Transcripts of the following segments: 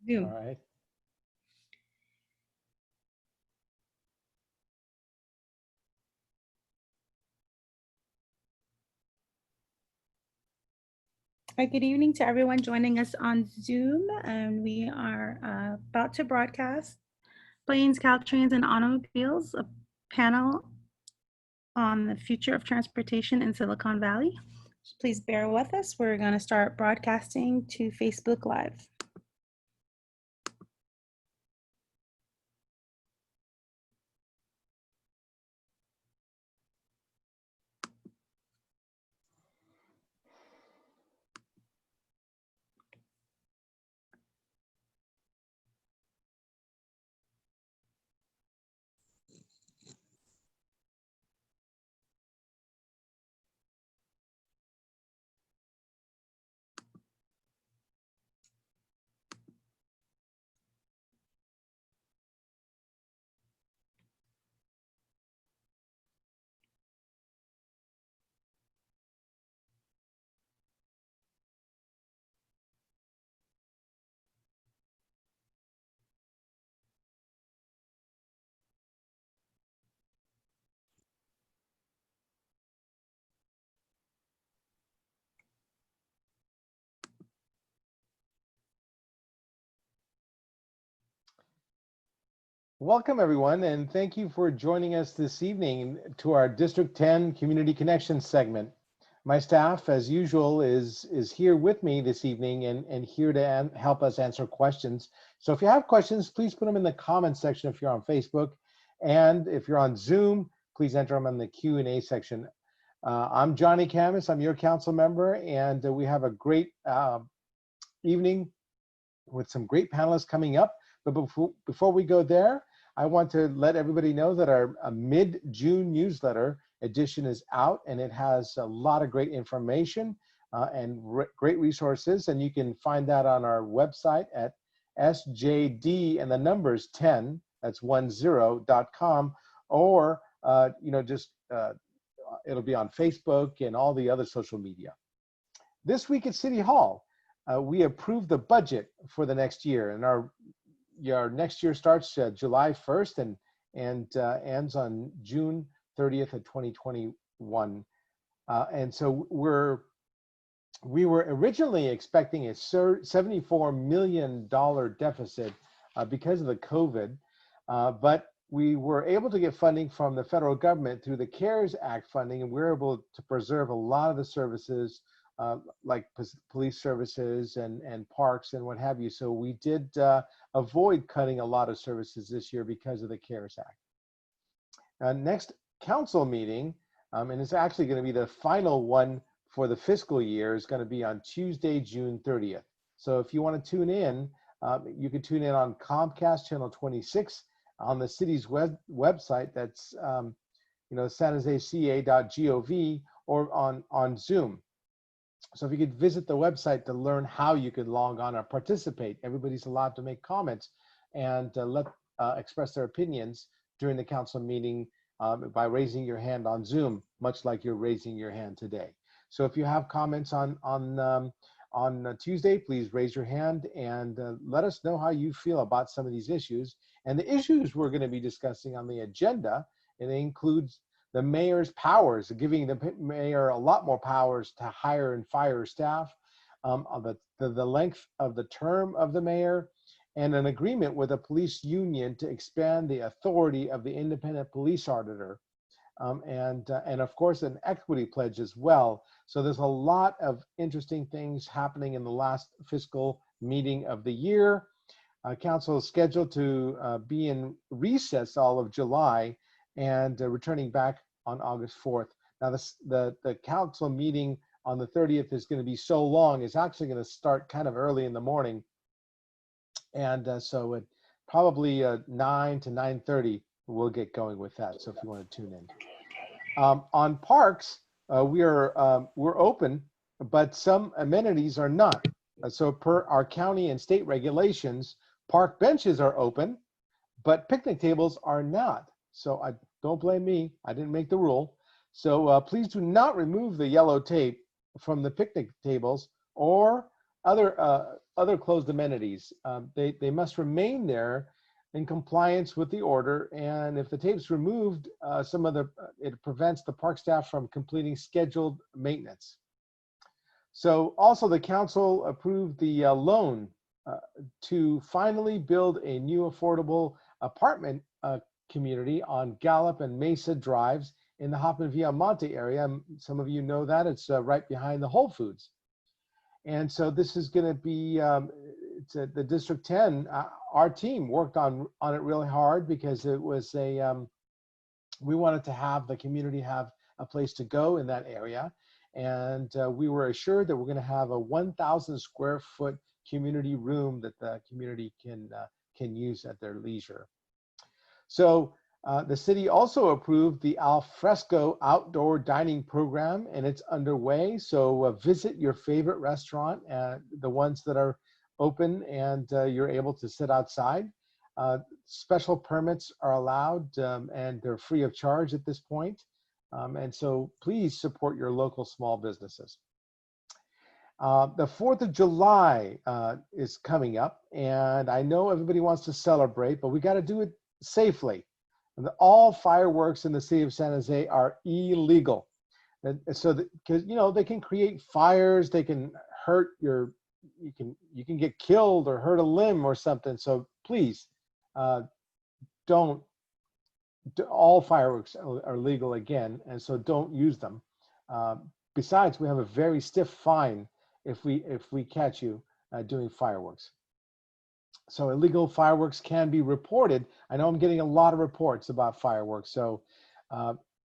All Zoom. right. Good evening to everyone joining us on Zoom. And we are about to broadcast Planes, CalTrains, and Automobiles, a panel on the future of transportation in Silicon Valley. Please bear with us. We're going to start broadcasting to Facebook Live. Welcome, everyone, and thank you for joining us this evening to our District 10 Community Connections segment. My staff, as usual, is here with me this evening and here to help us answer questions. So if you have questions, please put them in the comments section if you're on Facebook. And if you're on Zoom, please enter them in the Q&A section. I'm Johnny Khamis, I'm your council member, and we have a great evening with some great panelists coming up. But before we go there, I want to let everybody know that our mid-June newsletter edition is out, and it has a lot of great information and great resources, and you can find that on our website at sjd and the numbers 10, that's 10.com, or it'll be on Facebook and all the other social media. This week at City Hall, we approved the budget for the next year, and our next year starts July 1st and ends on June 30th of 2021. And so we were originally expecting a $74 million deficit because of the COVID, but we were able to get funding from the federal government through the CARES Act funding, and we were able to preserve a lot of the services like police services and parks and what have you. So we did avoid cutting a lot of services this year because of the CARES Act. Next council meeting, and it's actually going to be the final one for the fiscal year, is going to be on Tuesday, June 30th. So if you want to tune in, you can tune in on Comcast channel 26 on the city's website. That's sanjoseca.gov, or on Zoom. So if you could visit the website to learn how you could log on or participate. Everybody's allowed to make comments and express their opinions during the council meeting by raising your hand on Zoom, much like you're raising your hand today. So if you have comments on Tuesday, please raise your hand and let us know how you feel about some of these issues. And the issues we're going to be discussing on the agenda, it includes the mayor's powers, giving the mayor a lot more powers to hire and fire staff, the length of the term of the mayor, and an agreement with a police union to expand the authority of the independent police auditor, and of course an equity pledge as well. So there's a lot of interesting things happening in the last fiscal meeting of the year. Council is scheduled to be in recess all of July, and returning back on August 4th. Now, the council meeting on the 30th is going to be so long, it's actually going to start kind of early in the morning. And so it probably 9 to 9:30, we'll get going with that. So if you want to tune in. On parks, we're open, but some amenities are not. So per our county and state regulations, park benches are open, but picnic tables are not. So don't blame me, I didn't make the rule. So please do not remove the yellow tape from the picnic tables or other other closed amenities. They must remain there in compliance with the order. And if the tape's removed, it prevents the park staff from completing scheduled maintenance. So also the council approved the loan to finally build a new affordable apartment community on Gallup and Mesa Drives in the Hoffman Viamonte area. Some of you know that it's right behind the Whole Foods. And so this is going to be, it's the District 10, our team worked on it really hard because it was we wanted to have the community have a place to go in that area. And we were assured that we're going to have a 1,000 square foot community room that the community can use at their leisure. So the city also approved the al fresco outdoor dining program, and it's underway. So visit your favorite restaurant, the ones that are open, and you're able to sit outside. Special permits are allowed, and they're free of charge at this point. And so please support your local small businesses. The 4th of July is coming up, and I know everybody wants to celebrate, but we got to do it safely. And all fireworks in the city of San Jose are illegal. And so because they can create fires, they can hurt you can get killed or hurt a limb or something. So please don't. All fireworks are legal again, and so don't use them. Besides, we have a very stiff fine if we catch you doing fireworks. So illegal fireworks can be reported. I know I'm getting a lot of reports about fireworks, so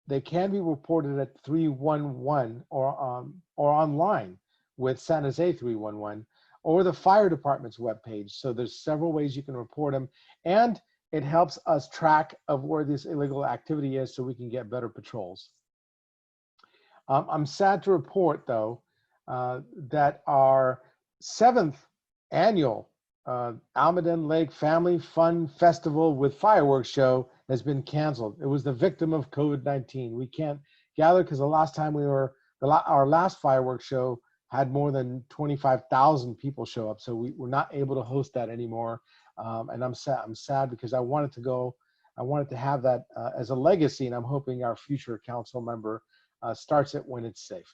they can be reported at 311 or online with San Jose 311 or the fire department's webpage. So there's several ways you can report them, and it helps us track of where this illegal activity is so we can get better patrols. I'm sad to report, though, that our 7th annual Almaden Lake Family Fun Festival with Fireworks Show has been canceled. It was the victim of COVID-19. We can't gather because the last time our last fireworks show had more than 25,000 people show up. So we're not able to host that anymore. And I'm sad because I wanted to go. I wanted to have that as a legacy, and I'm hoping our future council member starts it when it's safe.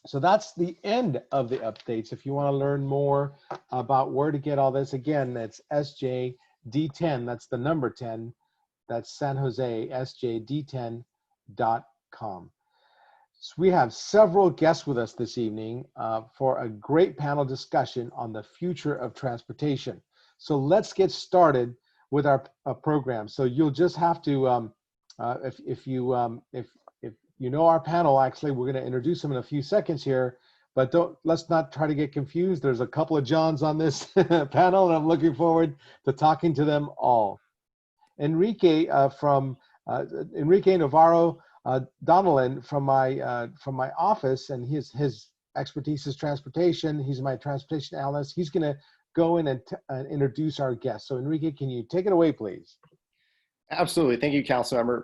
So that's the end of the updates. If you want to learn more about where to get all this, again, that's SJD10. That's the number 10. That's San Jose, SJD10.com. So we have several guests with us this evening for a great panel discussion on the future of transportation. So let's get started with our program. So you'll just have to, if you know our panel, actually, we're going to introduce them in a few seconds here, but let's not try to get confused. There's a couple of Johns on this panel, and I'm looking forward to talking to them all. Enrique Navarro Donnellan from my office, and his expertise is transportation. He's my transportation analyst. He's going to go in and introduce our guests. So Enrique, can you take it away, please? Absolutely. Thank you, Councilmember.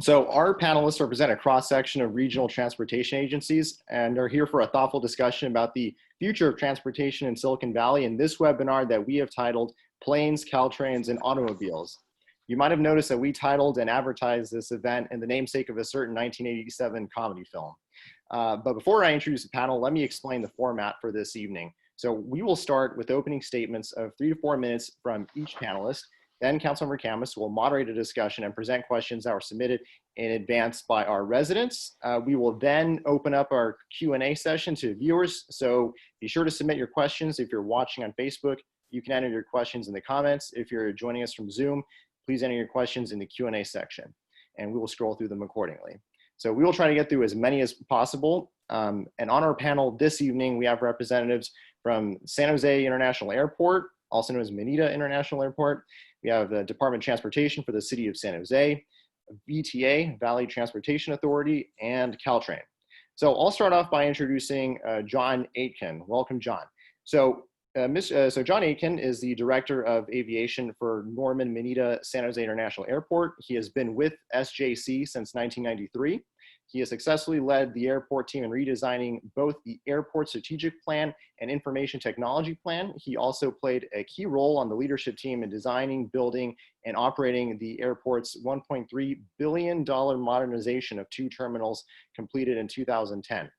So our panelists represent a cross-section of regional transportation agencies and are here for a thoughtful discussion about the future of transportation in Silicon Valley in this webinar that we have titled Planes, CalTrains, and Automobiles. You might have noticed that we titled and advertised this event in the namesake of a certain 1987 comedy film. But before I introduce the panel, let me explain the format for this evening. So we will start with opening statements of 3 to 4 minutes from each panelist. Then Councilmember Khamis will moderate a discussion and present questions that were submitted in advance by our residents. We will then open up our Q&A session to viewers. So be sure to submit your questions. If you're watching on Facebook, you can enter your questions in the comments. If you're joining us from Zoom, please enter your questions in the Q&A section, and we will scroll through them accordingly. So we will try to get through as many as possible. And on our panel this evening, we have representatives from San Jose International Airport, also known as Manita International Airport. We have the Department of Transportation for the City of San Jose, VTA, Valley Transportation Authority, and CalTrain. So I'll start off by introducing John Aitken. Welcome, John. So John Aitken is the Director of Aviation for Norman Manita San Jose International Airport. He has been with SJC since 1993. He has successfully led the airport team in redesigning both the airport strategic plan and information technology plan. He also played a key role on the leadership team in designing, building, and operating the airport's $1.3 billion modernization of 2 terminals completed in 2010.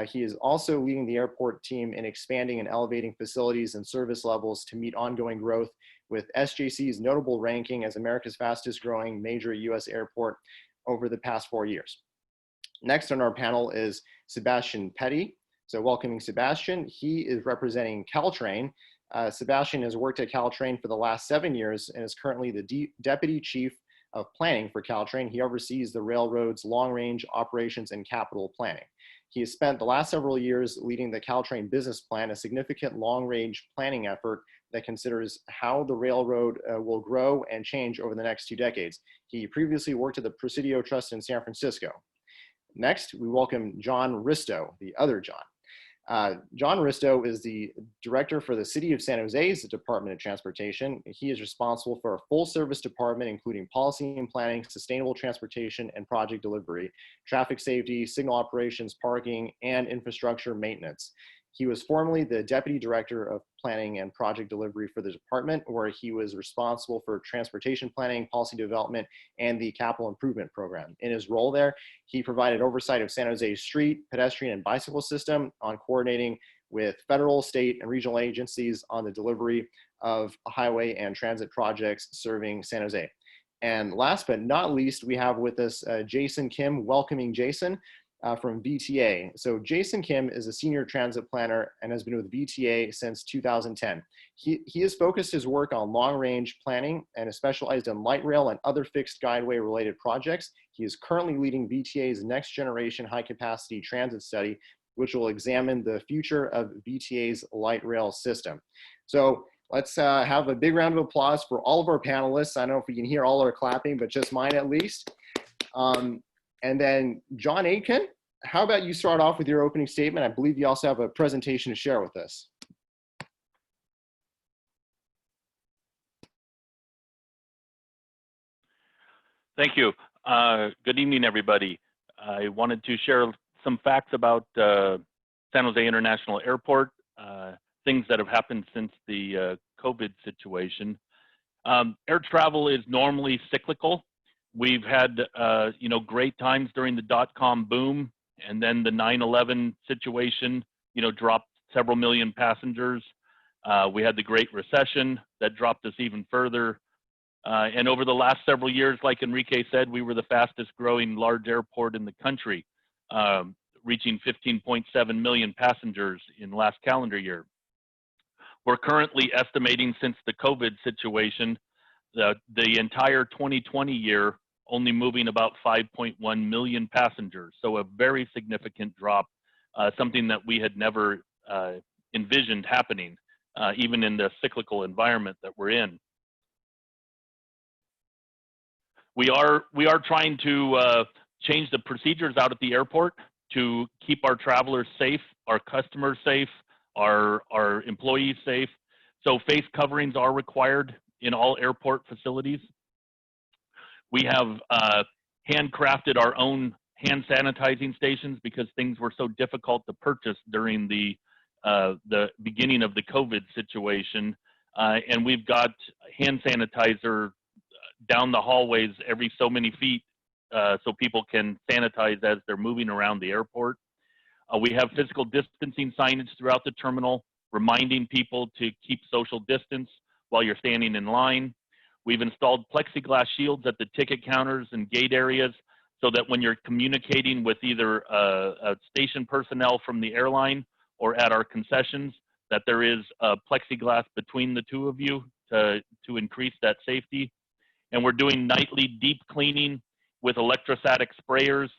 He is also leading the airport team in expanding and elevating facilities and service levels to meet ongoing growth, with SJC's notable ranking as America's fastest growing major US airport over the past 4 years. Next on our panel is Sebastian Petty. So welcoming Sebastian, he is representing CalTrain. Sebastian has worked at CalTrain for the last 7 years and is currently the Deputy Chief of Planning for CalTrain. He oversees the railroad's long-range operations and capital planning. He has spent the last several years leading the CalTrain business plan, a significant long-range planning effort that considers how the railroad will grow and change over the next 2 decades. He previously worked at the Presidio Trust in San Francisco. Next, we welcome John Ristow, the other John. John Ristow is the director for the City of San Jose's Department of Transportation. He is responsible for a full service department, including policy and planning, sustainable transportation and project delivery, traffic safety, signal operations, parking, and infrastructure maintenance. He was formerly the Deputy Director of Planning and Project Delivery for the department, where he was responsible for transportation planning, policy development, and the capital improvement program. In his role there, he provided oversight of San Jose's street, pedestrian, and bicycle system on coordinating with federal, state, and regional agencies on the delivery of highway and transit projects serving San Jose. And last but not least, we have with us Jason Kim, welcoming Jason. From VTA. So Jason Kim is a senior transit planner and has been with VTA since 2010. He has focused his work on long-range planning and has specialized in light rail and other fixed guideway related projects. He is currently leading VTA's next generation high-capacity transit study, which will examine the future of VTA's light rail system. So let's have a big round of applause for all of our panelists. I don't know if we can hear all our clapping, but just mine at least. And then John Aitken, how about you start off with your opening statement? I believe you also have a presentation to share with us. Thank you. Good evening, everybody. I wanted to share some facts about San Jose International Airport, things that have happened since the COVID situation. Air travel is normally cyclical. We've had great times during the dot-com boom, and then the 9/11 situation, dropped several million passengers. We had the Great Recession that dropped us even further. And over the last several years, like Enrique said, we were the fastest growing large airport in the country, reaching 15.7 million passengers in last calendar year. We're currently estimating, since the COVID situation, the entire 2020 year only moving about 5.1 million passengers. So a very significant drop, something that we had never envisioned happening, even in the cyclical environment that we're in. We are trying to change the procedures out at the airport to keep our travelers safe, our customers safe, our employees safe. So face coverings are required in all airport facilities. We have handcrafted our own hand sanitizing stations because things were so difficult to purchase during the beginning of the COVID situation. And we've got hand sanitizer down the hallways every so many feet so people can sanitize as they're moving around the airport. We have physical distancing signage throughout the terminal, reminding people to keep social distance while you're standing in line. We've installed plexiglass shields at the ticket counters and gate areas so that when you're communicating with either a station personnel from the airline or at our concessions, that there is a plexiglass between the two of you to increase that safety. And we're doing nightly deep cleaning with electrostatic sprayers,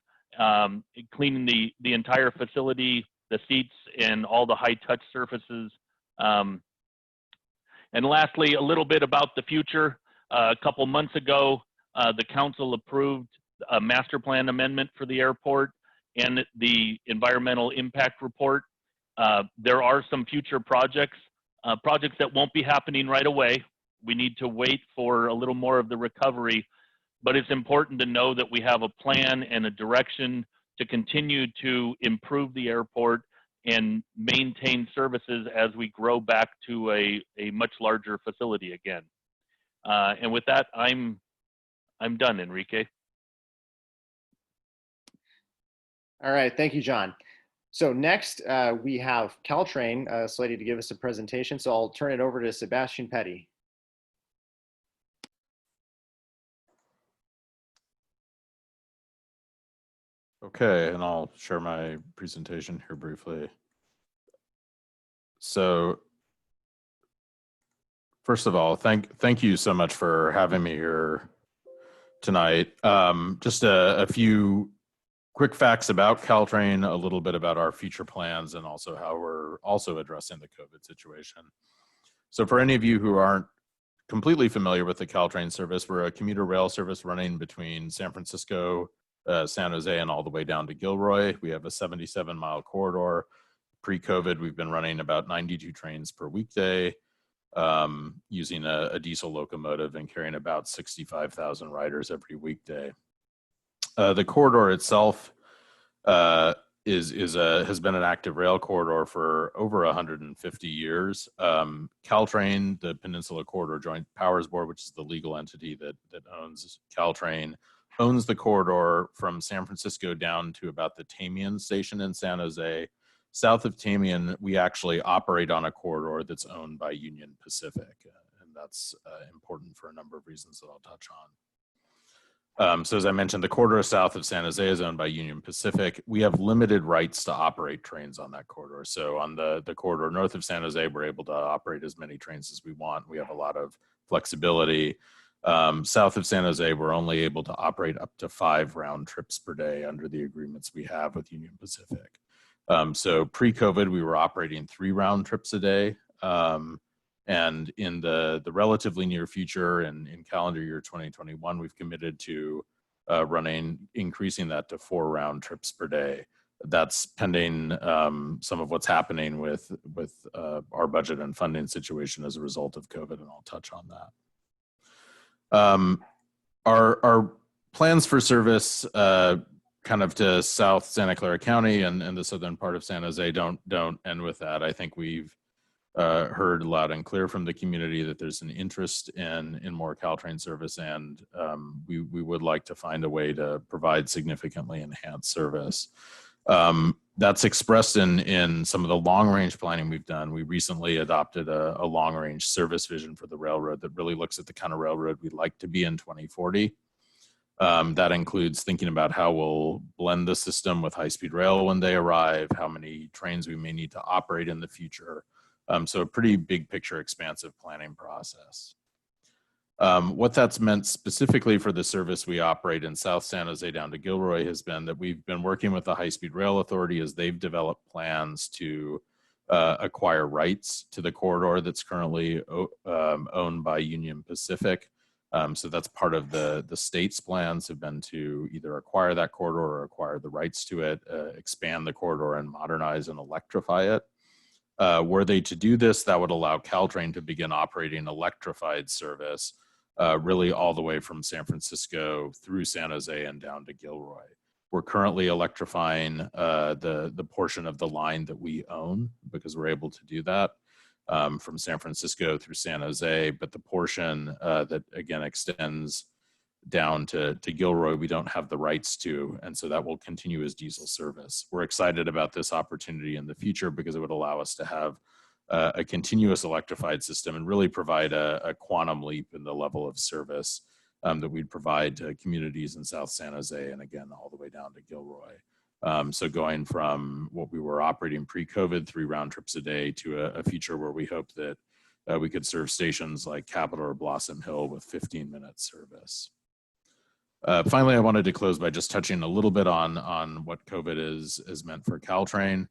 cleaning the entire facility, the seats, and all the high-touch surfaces. And lastly, a little bit about the future. A couple months ago, the council approved a master plan amendment for the airport and the environmental impact report. There are some future projects that won't be happening right away. We need to wait for a little more of the recovery, but it's important to know that we have a plan and a direction to continue to improve the airport and maintain services as we grow back to a much larger facility again. And with that, I'm done, Enrique. All right, thank you, John. So next, we have CalTrain slated to give us a presentation. So I'll turn it over to Sebastian Petty. Okay, and I'll share my presentation here briefly. So first of all, thank you so much for having me here tonight. Just a few quick facts about CalTrain, a little bit about our future plans, and also how we're also addressing the COVID situation. So for any of you who aren't completely familiar with the CalTrain service, we're a commuter rail service running between San Francisco, San Jose, and all the way down to Gilroy. We have a 77-mile corridor. Pre-COVID, we've been running about 92 trains per weekday, using a diesel locomotive and carrying about 65,000 riders every weekday. The corridor itself has been an active rail corridor for over 150 years. CalTrain, the Peninsula Corridor Joint Powers Board, which is the legal entity that owns CalTrain, owns the corridor from San Francisco down to about the Tamian station in San Jose. South of Tamian, we actually operate on a corridor that's owned by Union Pacific, and that's important for a number of reasons that I'll touch on. So as I mentioned, the corridor south of San Jose is owned by Union Pacific. We have limited rights to operate trains on that corridor. So on the corridor north of San Jose, we're able to operate as many trains as we want. We have a lot of flexibility. South of San Jose, we're only able to operate up to 5 round trips per day under the agreements we have with Union Pacific. So pre-COVID, we were operating 3 round trips a day. And in the relatively near future, and in calendar year 2021, we've committed to increasing that to 4 round trips per day. That's pending some of what's happening with our budget and funding situation as a result of COVID, and I'll touch on that. Our plans for service kind of to South Santa Clara County and the southern part of San Jose don't end with that. I think we've heard loud and clear from the community that there's an interest in more CalTrain service, and we would like to find a way to provide significantly enhanced service. That's expressed in some of the long-range planning we've done. We recently adopted a long-range service vision for the railroad that really looks at the kind of railroad we'd like to be in 2040. That includes thinking about how we'll blend the system with high-speed rail when they arrive, how many trains we may need to operate in the future. So a pretty big picture, expansive planning process. What that's meant specifically for the service we operate in South San Jose down to Gilroy has been that we've been working with the High-Speed Rail Authority as they've developed plans to acquire rights to the corridor that's currently owned by Union Pacific. So that's part of the state's plans have been to either acquire that corridor or acquire the rights to it, expand the corridor and modernize and electrify it. Were they to do this, that would allow CalTrain to begin operating electrified service really all the way from San Francisco through San Jose and down to Gilroy. We're currently electrifying the portion of the line that we own because we're able to do that from San Francisco through San Jose, but the portion that again extends down to Gilroy, we don't have the rights to, and so that will continue as diesel service. We're excited about this opportunity in the future because it would allow us to have a continuous electrified system and really provide a quantum leap in the level of service that we'd provide to communities in South San Jose and again all the way down to Gilroy. So going from what we were operating pre-COVID, 3 round trips a day, to a future where we hope that we could serve stations like Capitol or Blossom Hill with 15-minute service. Finally, I wanted to close by just touching a little bit on what COVID is meant for CalTrain.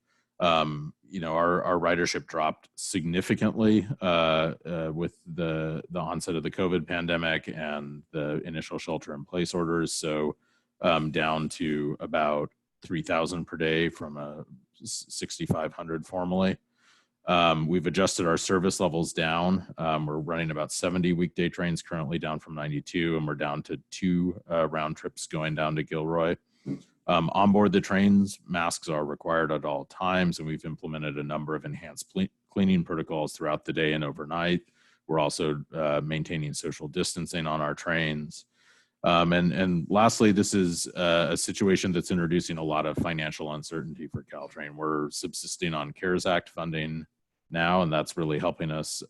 You know, our ridership dropped significantly with the onset of the COVID pandemic and the initial shelter-in-place orders. So down to about 3,000 per day from 6,500 formally. We've adjusted our service levels down. We're running about 70 weekday trains currently, down from 92, and we're down to 2 round trips going down to Gilroy. On board the trains, masks are required at all times, and we've implemented a number of enhanced cleaning protocols throughout the day and overnight. We're also maintaining social distancing on our trains. And lastly, this is a situation that's introducing a lot of financial uncertainty for CalTrain. We're subsisting on CARES Act funding now, and that's really helping us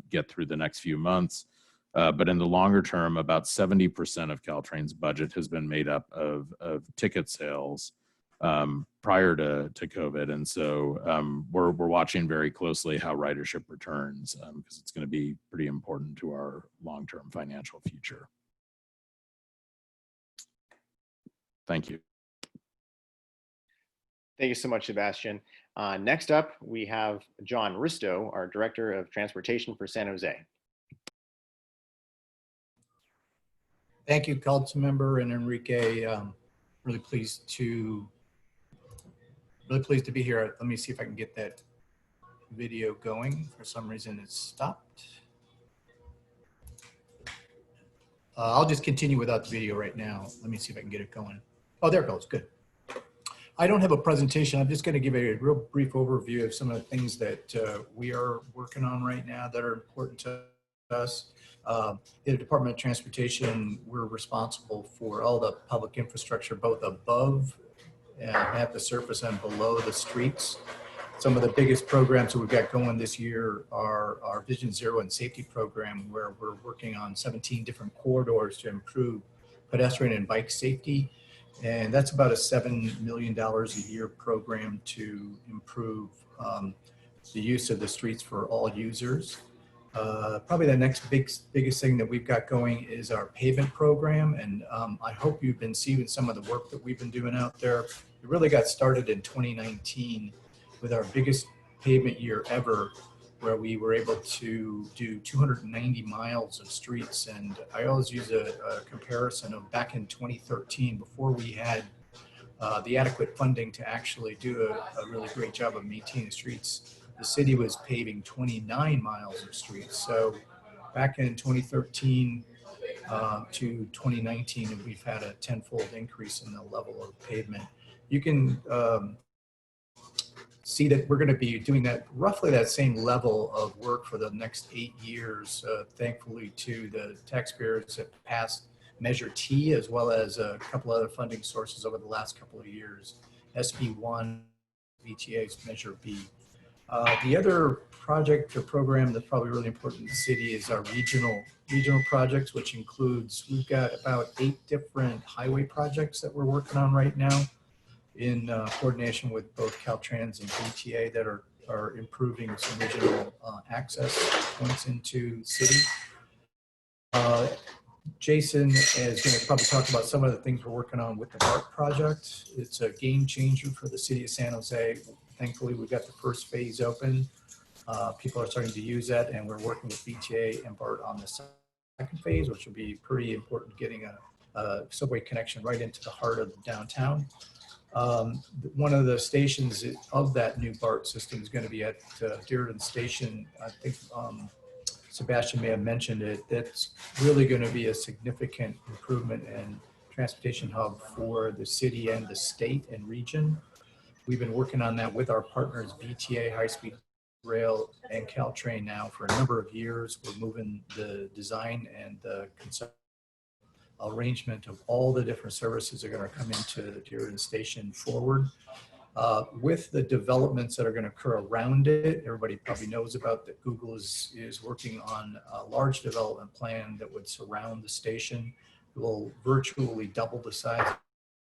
get through the next few months. But in the longer term, about 70% of CalTrain's budget has been made up of ticket sales prior to COVID. And so we're watching very closely how ridership returns because it's going to be pretty important to our long-term financial future. Thank you. Thank you so much, Sebastian. Next up, we have John Ristow, our Director of Transportation for San Jose. Thank you, Councilmember and Enrique. Really pleased to be here. Let me see if I can get that video going. For some reason, it's stopped. I'll just continue without the video right now. Let me see if I can get it going. Oh, there it goes. Good. I don't have a presentation. I'm just going to give a real brief overview of some of the things that we are working on right now that are important to us. In the Department of Transportation, we're responsible for all the public infrastructure, both above and at the surface and below the streets. Some of the biggest programs that we've got going this year are our Vision Zero and Safety Program, where we're working on 17 different corridors to improve pedestrian and bike safety. And that's about a $7 million a year program to improve the use of the streets for all users. Probably the next biggest thing that we've got going is our pavement program. And I hope you've been seeing some of the work that we've been doing out there. It really got started in 2019 with our biggest pavement year ever, where we were able to do 290 miles of streets. And I always use a comparison of back in 2013, before we had the adequate funding to actually do a really great job of maintaining streets. The city was paving 29 miles of streets. So back in 2013 to 2019, we've had a tenfold increase in the level of pavement. You can see that we're going to be doing that roughly that same level of work for the next 8 years, thankfully to the taxpayers that passed Measure T, as well as a couple other funding sources over the last couple of years, SB1, VTA's Measure B. The other project or program that's probably really important in the city is our regional projects, which includes, we've got about 8 different highway projects that we're working on right now in coordination with both CalTrains and VTA that are improving some regional access points into the city. Jason is going to probably talk about some of the things we're working on with the BART project. It's a game changer for the city of San Jose. Thankfully, we got the first phase open. People are starting to use that, and we're working with VTA and BART on the second phase, which will be pretty important, getting a subway connection right into the heart of downtown. One of the stations of that new BART system is going to be at Dearden Station. I think Sebastian may have mentioned it. That's really going to be a significant improvement and transportation hub for the city and the state and region. We've been working on that with our partners, BTA, High Speed Rail, and CalTrain now for a number of years. We're moving the design and the concept arrangement of all the different services that are going to come into Dearden Station forward. With the developments that are going to occur around it, everybody probably knows about that Google is working on a large development plan that would surround the station. It will virtually double the size of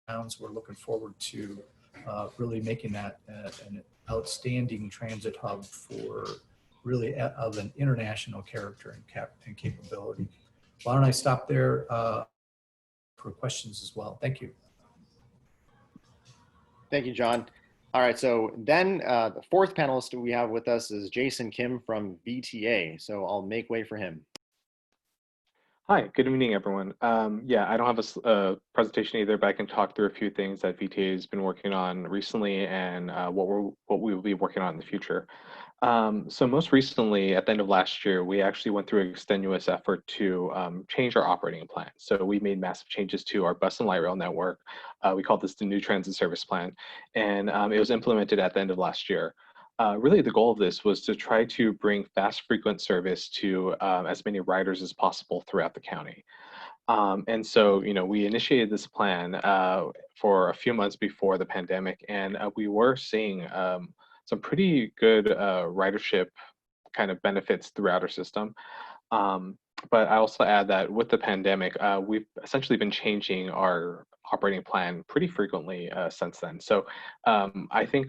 the town, so we're looking forward to really making that an outstanding transit hub for really of an international character and capability. Why don't I stop there for questions as well? Thank you. Thank you, John. All right, so then the fourth panelist we have with us is Jason Kim from VTA. So I'll make way for him. Hi, good evening, everyone. Yeah, I don't have a presentation either, but I can talk through a few things that VTA has been working on recently and what we will be working on in the future. So most recently, at the end of last year, we actually went through an extenuous effort to change our operating plan. So we made massive changes to our bus and light rail network. We called this the new transit service plan, and it was implemented at the end of last year. Really, the goal of this was to try to bring fast, frequent service to as many riders as possible throughout the county. And so, we initiated this plan for a few months before the pandemic, and we were seeing some pretty good ridership kind of benefits throughout our system. But I also add that with the pandemic, we've essentially been changing our operating plan pretty frequently since then. So I think,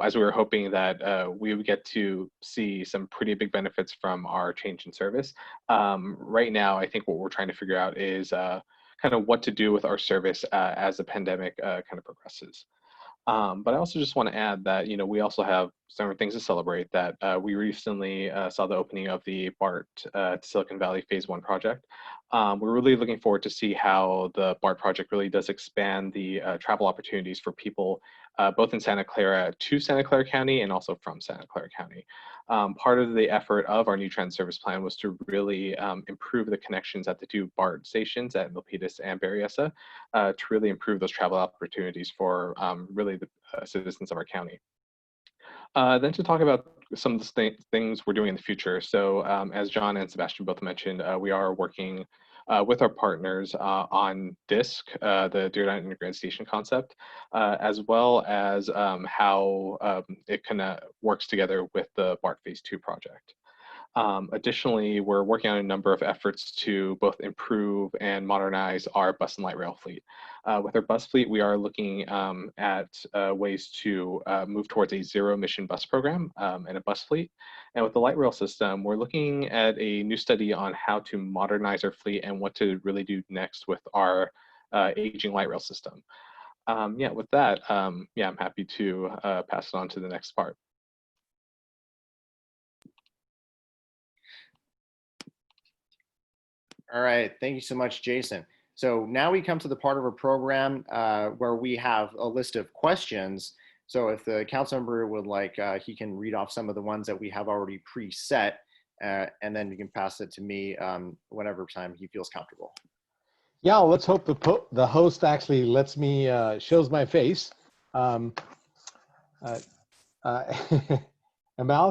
as we were hoping that we would get to see some pretty big benefits from our change in service, right now, I think what we're trying to figure out is kind of what to do with our service as the pandemic kind of progresses. But I also just want to add that, we also have some things to celebrate that we recently saw the opening of the BART to Silicon Valley Phase 1 project. We're really looking forward to see how the BART project really does expand the travel opportunities for people both in Santa Clara to Santa Clara County and also from Santa Clara County. Part of the effort of our new transit service plan was to really improve the connections at the two BART stations at Milpitas and Berryessa to really improve those travel opportunities for really the citizens of our county. Then to talk about some of the things we're doing in the future. So as John and Sebastian both mentioned, we are working with our partners on DISC, the Dearborn Integrated Station concept, as well as how it kind of works together with the BART Phase 2 project. Additionally, we're working on a number of efforts to both improve and modernize our bus and light rail fleet. With our bus fleet, we are looking at ways to move towards a zero emission bus program and a bus fleet. And with the light rail system, we're looking at a new study on how to modernize our fleet and what to really do next with our aging light rail system. Yeah, with that, yeah, I'm happy to pass it on to the next part. All right, thank you so much, Jason. So now we come to the part of our program where we have a list of questions. So if the council member would like, he can read off some of the ones that we have already preset, and then you can pass it to me whenever time he feels comfortable. Yeah, let's hope the host actually lets me, shows my face. Amal,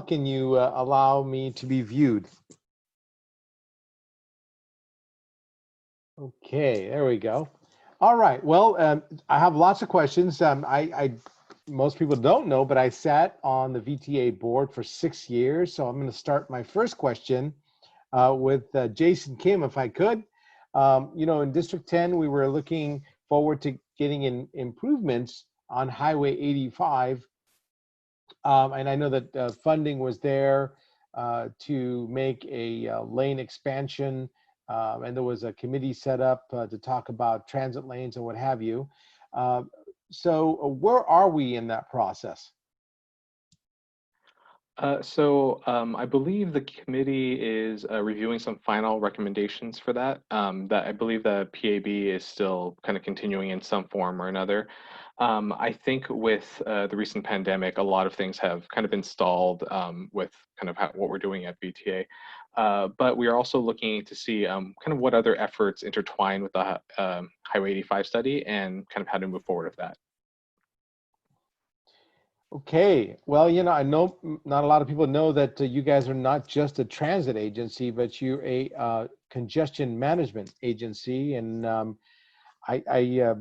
can you allow me to be viewed? Okay, there we go. All right. Well, I have lots of questions. Most people don't know, but I sat on the VTA board for 6 years. So I'm going to start my first question with Jason Kim, if I could. In District 10, we were looking forward to getting in improvements on Highway 85. And I know that funding was there to make a lane expansion. And there was a committee set up to talk about transit lanes and what have you. So where are we in that process? I believe the committee is reviewing some final recommendations for that. That I believe the PAB is still kind of continuing in some form or another. I think with the recent pandemic, a lot of things have kind of been stalled with kind of what we're doing at VTA. But we are also looking to see kind of what other efforts intertwine with the Highway 85 study and kind of how to move forward with that. Okay, well, I know not a lot of people know that you guys are not just a transit agency, but you're a congestion management agency, and I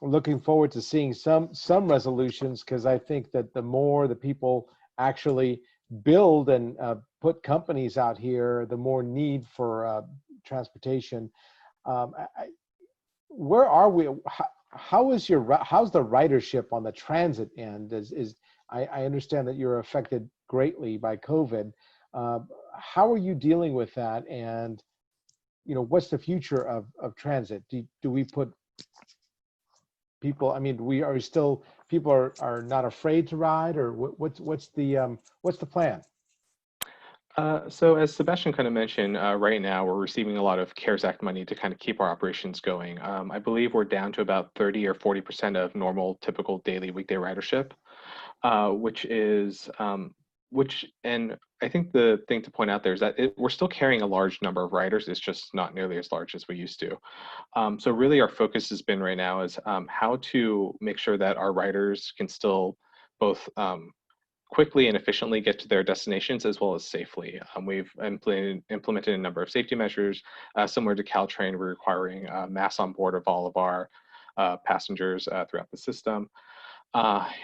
looking forward to seeing some resolutions, because I think that the more the people actually build and put companies out here, the more need for transportation. Where are we? How's the ridership on the transit end? I understand that you're affected greatly by COVID. How are you dealing with that? And what's the future of transit? Do we put people? I mean, people are not afraid to ride, or what's the plan? So as Sebastian kind of mentioned, right now we're receiving a lot of CARES Act money to kind of keep our operations going. I believe we're down to about 30 or 40% of normal, typical daily weekday ridership, which is And I think the thing to point out there is that we're still carrying a large number of riders. It's just not nearly as large as we used to. So really our focus has been right now is how to make sure that our riders can still both quickly and efficiently get to their destinations as well as safely. We've implemented a number of safety measures similar to CalTrain. We're requiring masks on board of all of our passengers throughout the system.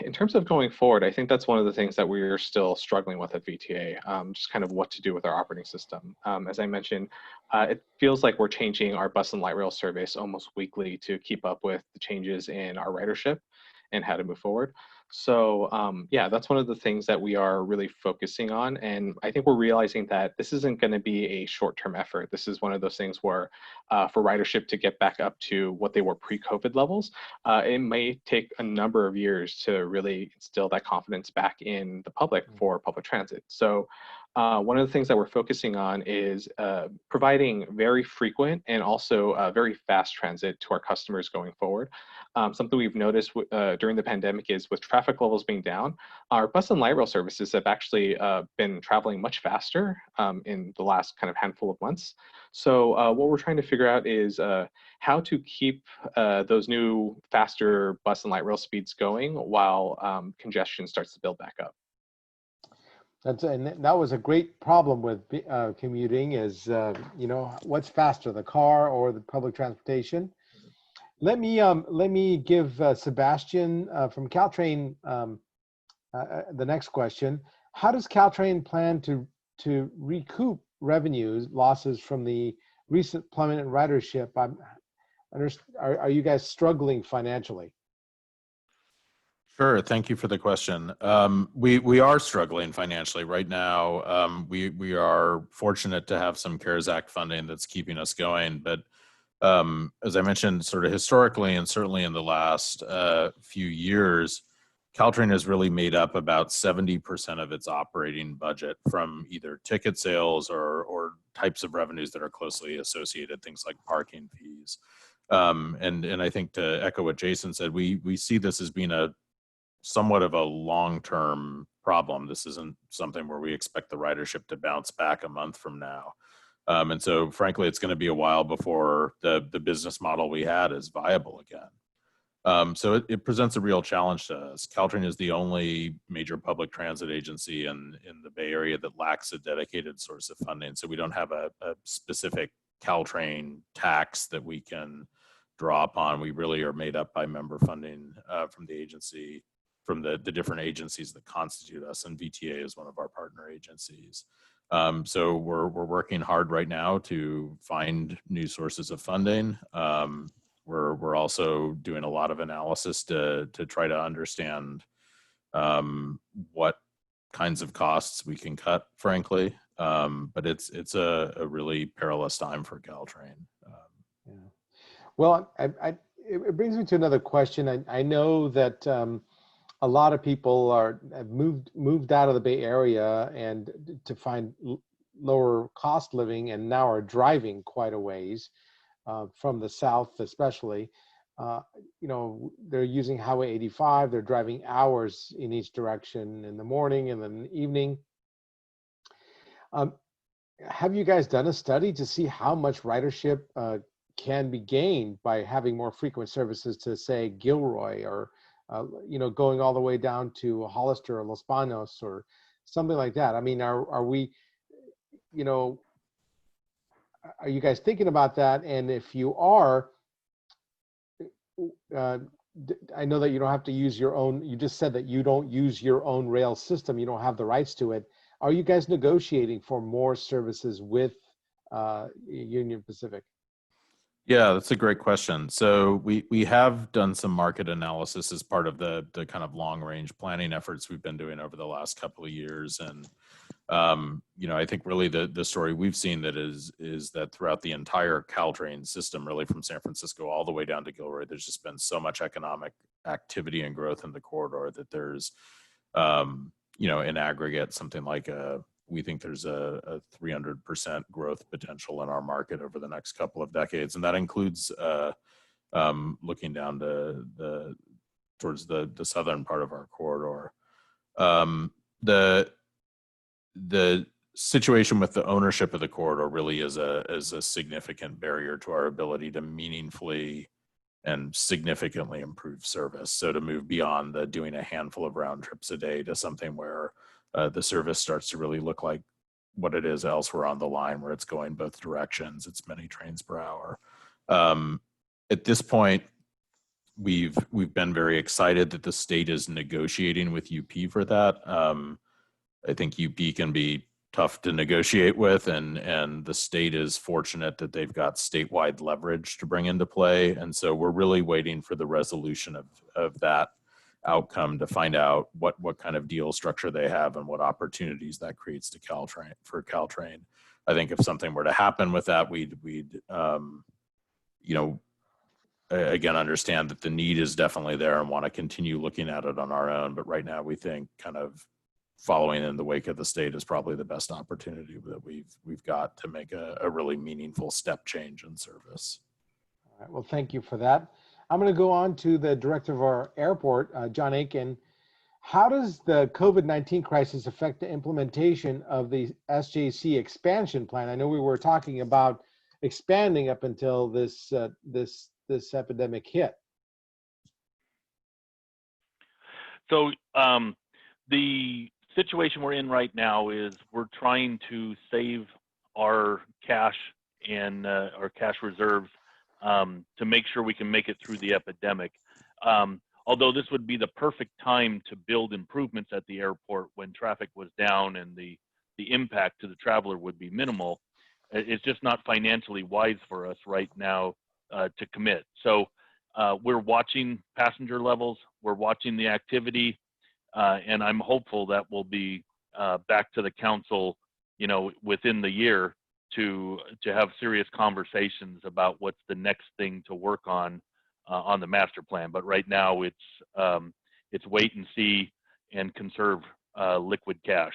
In terms of going forward, I think that's one of the things that we're still struggling with at VTA, just kind of what to do with our operating system. As I mentioned, it feels like we're changing our bus and light rail service almost weekly to keep up with the changes in our ridership and how to move forward. So yeah, that's one of the things that we are really focusing on. And I think we're realizing that this isn't going to be a short-term effort. This is one of those things where for ridership to get back up to what they were pre-COVID levels, it may take a number of years to really instill that confidence back in the public for public transit. So one of the things that we're focusing on is providing very frequent and also very fast transit to our customers going forward. Something we've noticed during the pandemic is with traffic levels being down, our bus and light rail services have actually been traveling much faster in the last kind of handful of months. So what we're trying to figure out is how to keep those new faster bus and light rail speeds going while congestion starts to build back up. And that was a great problem with commuting is, you know, what's faster, the car or the public transportation? Let me give Sebastian from CalTrain the next question. How does CalTrain plan to recoup revenues losses from the recent plummet in ridership? Are you guys struggling financially? Sure. Thank you for the question. We are struggling financially right now. We are fortunate to have some CARES Act funding that's keeping us going. But as I mentioned, sort of historically and certainly in the last few years, CalTrain has really made up about 70% of its operating budget from either ticket sales or types of revenues that are closely associated, things like parking fees. And I think to echo what Jason said, we see this as being somewhat of a long-term problem. This isn't something where we expect the ridership to bounce back a month from now. And so frankly, it's going to be a while before the business model we had is viable again. So it presents a real challenge to us. CalTrain is the only major public transit agency in the Bay Area that lacks a dedicated source of funding. So we don't have a specific CalTrain tax that we can draw upon. We really are made up by member funding from the agency, from the different agencies that constitute us, and VTA is one of our partner agencies. So we're working hard right now to find new sources of funding. We're also doing a lot of analysis to try to understand what kinds of costs we can cut, frankly. But it's a really perilous time for CalTrain. Yeah. Well, it brings me to another question. I know that a lot of people have moved out of the Bay Area and to find lower cost living, and now are driving quite a ways from the south, especially. You know, they're using Highway 85. They're driving hours in each direction in the morning and then in the evening. Have you guys done a study to see how much ridership can be gained by having more frequent services to, say, Gilroy, or you know, going all the way down to Hollister or Los Banos or something like that? I mean, are we, you know, are you guys thinking about that? And if you are, I know that you don't have to use your own, you just said that you don't use your own rail system, you don't have the rights to it. Are you guys negotiating for more services with Union Pacific? Yeah, that's a great question. So we have done some market analysis as part of the kind of long range planning efforts we've been doing over the last couple of years. And, you know, I think really the story we've seen that is that throughout the entire CalTrain system, really from San Francisco all the way down to Gilroy, there's just been so much economic activity and growth in the corridor that there's, you know, in aggregate, something like we think there's a 300% growth potential in our market over the next couple of decades. And that includes looking down towards the southern part of our corridor. the situation with the ownership of the corridor really is a significant barrier to our ability to meaningfully and significantly improve service. So to move beyond the doing a handful of round trips a day to something where the service starts to really look like what it is elsewhere on the line, where it's going both directions, it's many trains per hour. At this point, we've been very excited that the state is negotiating with UP for that. I think UP can be tough to negotiate with, and the state is fortunate that they've got statewide leverage to bring into play. And so we're really waiting for the resolution of that outcome to find out what kind of deal structure they have and what opportunities that creates to CalTrain. I think if something were to happen with that, we'd again, understand that the need is definitely there and want to continue looking at it on our own. But right now we think kind of following in the wake of the state is probably the best opportunity that we've got to make a really meaningful step change in service. All right, well, thank you for that. I'm going to go on to the director of our airport, John Aitken. How does the COVID-19 crisis affect the implementation of the SJC expansion plan? I know we were talking about expanding up until this epidemic hit. So the situation we're in right now is we're trying to save our cash and our cash reserves to make sure we can make it through the epidemic. Although this would be the perfect time to build improvements at the airport when traffic was down and the impact to the traveler would be minimal, it's just not financially wise for us right now to commit. So we're watching passenger levels, we're watching the activity, and I'm hopeful that we'll be back to the council, within the year to have serious conversations about what's the next thing to work on the master plan. But right now it's wait and see and conserve liquid cash.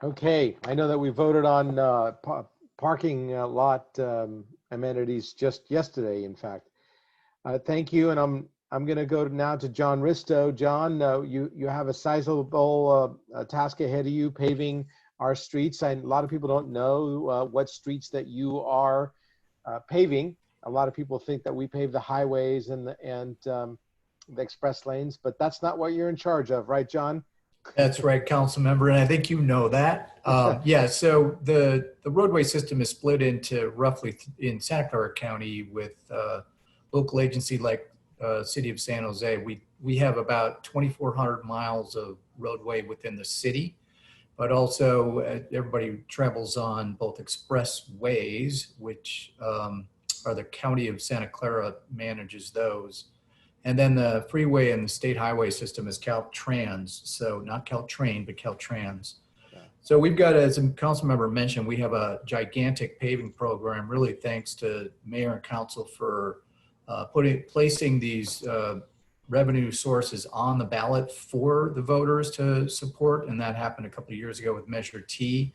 Okay, I know that we voted on parking lot amenities just yesterday, in fact. Thank you, and I'm going to go now to John Ristow. John, you have a sizable task ahead of you, paving our streets. And a lot of people don't know what streets that you are paving. A lot of people think that we pave the highways and the express lanes, but that's not what you're in charge of, right, John? That's right, council member, and I think you know that. Yeah, so the roadway system is split into roughly in Santa Clara County with local agency like City of San Jose. We have about 2,400 miles of roadway within the city, but also everybody travels on both expressways, which are the County of Santa Clara manages those. And then the freeway and the state highway system is CalTrains. So not CalTrain, but CalTrains. Okay. So we've got, as a council member mentioned, we have a gigantic paving program, really thanks to mayor and council for placing these revenue sources on the ballot for the voters to support. And that happened a couple of years ago with Measure T.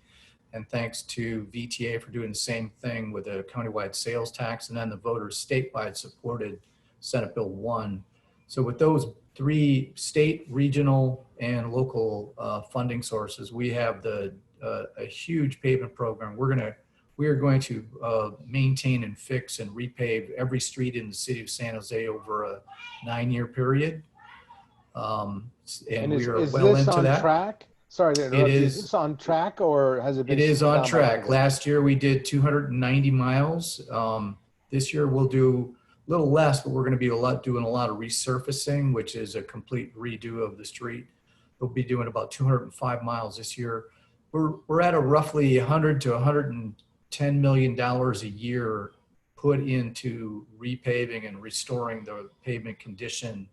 And thanks to VTA for doing the same thing with a countywide sales tax. And then the voters statewide supported Senate Bill 1. So with those three state, regional, and local funding sources, we have a huge pavement program. We are going to maintain and fix and repave every street in the city of San Jose over a 9-year period. And we are well into that. Track? Sorry to interrupt. Is this on track or has it been? It is on track. Last year we did 290 miles. This year we'll do a little less, but we're going to be doing a lot of resurfacing, which is a complete redo of the street. We'll be doing about 205 miles this year. We're at a roughly 100 to 110 million dollars a year put into repaving and restoring the pavement condition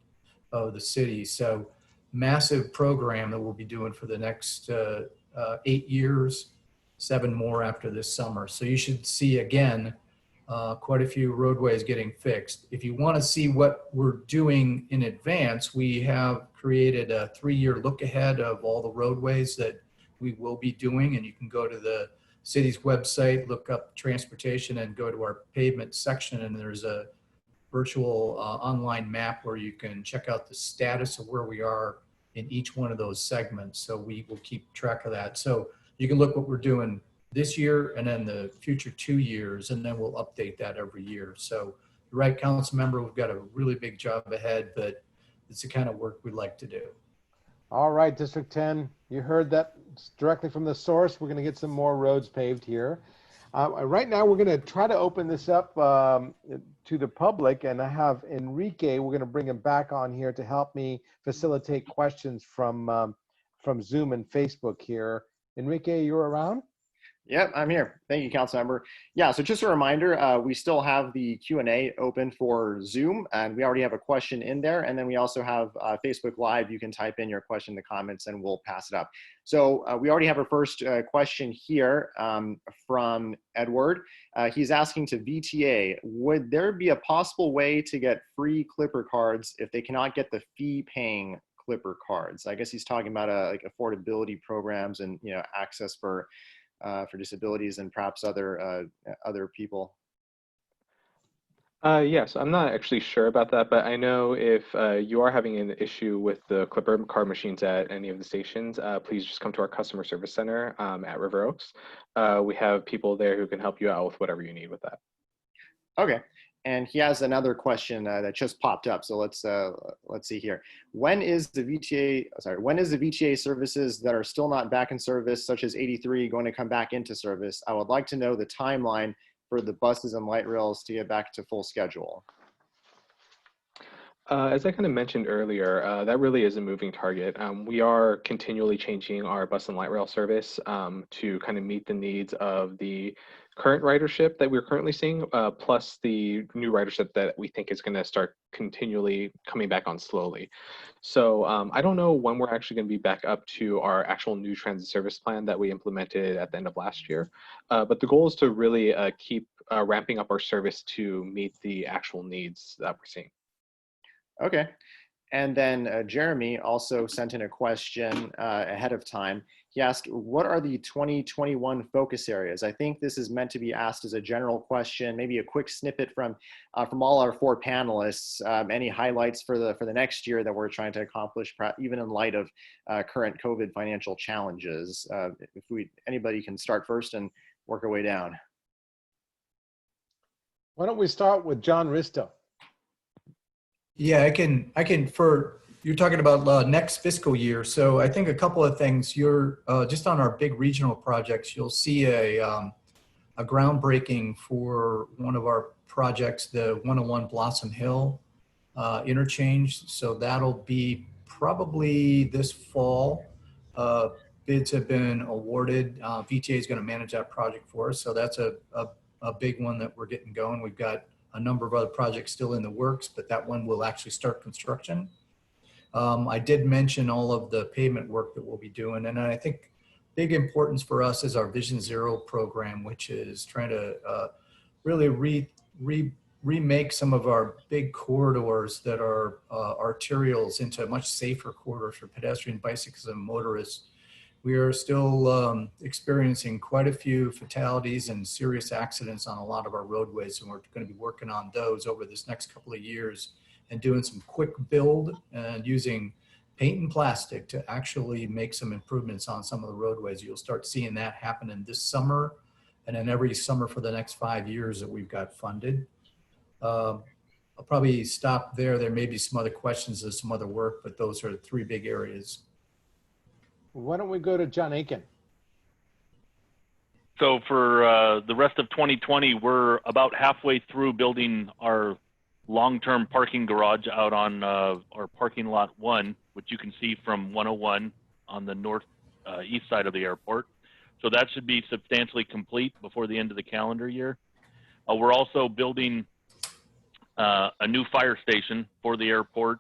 of the city. So massive program that we'll be doing for the next 8 years, 7 more after this summer. So you should see again quite a few roadways getting fixed. If you want to see what we're doing in advance, we have created a 3-year look ahead of all the roadways that we will be doing. And you can go to the city's website, look up transportation and go to our pavement section. And there's a virtual online map where you can check out the status of where we are in each one of those segments. So we will keep track of that. So you can look what we're doing this year and then the future 2 years, and then we'll update that every year. So you're right, council member, we've got a really big job ahead, but it's the kind of work we like to do. All right, District 10, you heard that directly from the source. We're going to get some more roads paved here. Right now, we're going to try to open this up to the public, and I have Enrique. We're going to bring him back on here to help me facilitate questions from Zoom and Facebook here. Enrique, you're around? Yep, I'm here. Thank you, Councilmember. Yeah, so just a reminder, we still have the Q&A open for Zoom, and we already have a question in there. And then we also have Facebook Live. You can type in your question in the comments, and we'll pass it up. So we already have our first question here from Edward. He's asking to VTA, would there be a possible way to get free Clipper cards if they cannot get the fee-paying Clipper cards? I guess he's talking about like affordability programs and access for disabilities and perhaps other people. Yes, I'm not actually sure about that, but I know if you are having an issue with the Clipper card machines at any of the stations, please just come to our customer service center at River Oaks. We have people there who can help you out with whatever you need with that. Okay. And he has another question that just popped up. So let's see here. When is the VTA services that are still not back in service, such as 83, going to come back into service? I would like to know the timeline for the buses and light rails to get back to full schedule. As I kind of mentioned earlier, that really is a moving target. We are continually changing our bus and light rail service to kind of meet the needs of the current ridership that we're currently seeing, plus the new ridership that we think is going to start continually coming back on slowly. So I don't know when we're actually going to be back up to our actual new transit service plan that we implemented at the end of last year. But the goal is to really keep ramping up our service to meet the actual needs that we're seeing. Okay. And then Jeremy also sent in a question ahead of time. He asked, what are the 2021 focus areas? I think this is meant to be asked as a general question, maybe a quick snippet from all our 4 panelists. Any highlights for the next year that we're trying to accomplish, even in light of current COVID financial challenges? Anybody can start first and work our way down. Why don't we start with John Ristow? Yeah, I can you're talking about next fiscal year. So I think a couple of things. You're just on our big regional projects, you'll see a groundbreaking for one of our projects, the 101 Blossom Hill interchange. So that'll be probably this fall. Bids have been awarded. VTA is going to manage that project for us. So that's a big one that we're getting going. We've got a number of other projects still in the works, but that one will actually start construction. I did mention all of the pavement work that we'll be doing. And I think big importance for us is our Vision Zero program, which is trying to really remake some of our big corridors that are arterials into much safer corridors for pedestrian, bicyclists, and motorists. We are still experiencing quite a few fatalities and serious accidents on a lot of our roadways, and we're going to be working on those over this next couple of years and doing some quick build and using paint and plastic to actually make some improvements on some of the roadways. You'll start seeing that happening this summer and then every summer for the next 5 years that we've got funded. I'll probably stop there. There may be some other questions, there's some other work, but those are the 3 big areas. Why don't we go to John Aitken? So for the rest of 2020, we're about halfway through building our long-term parking garage out on our parking lot 1, which you can see from 101 on the north east side of the airport. So that should be substantially complete before the end of the calendar year. We're also building a new fire station for the airport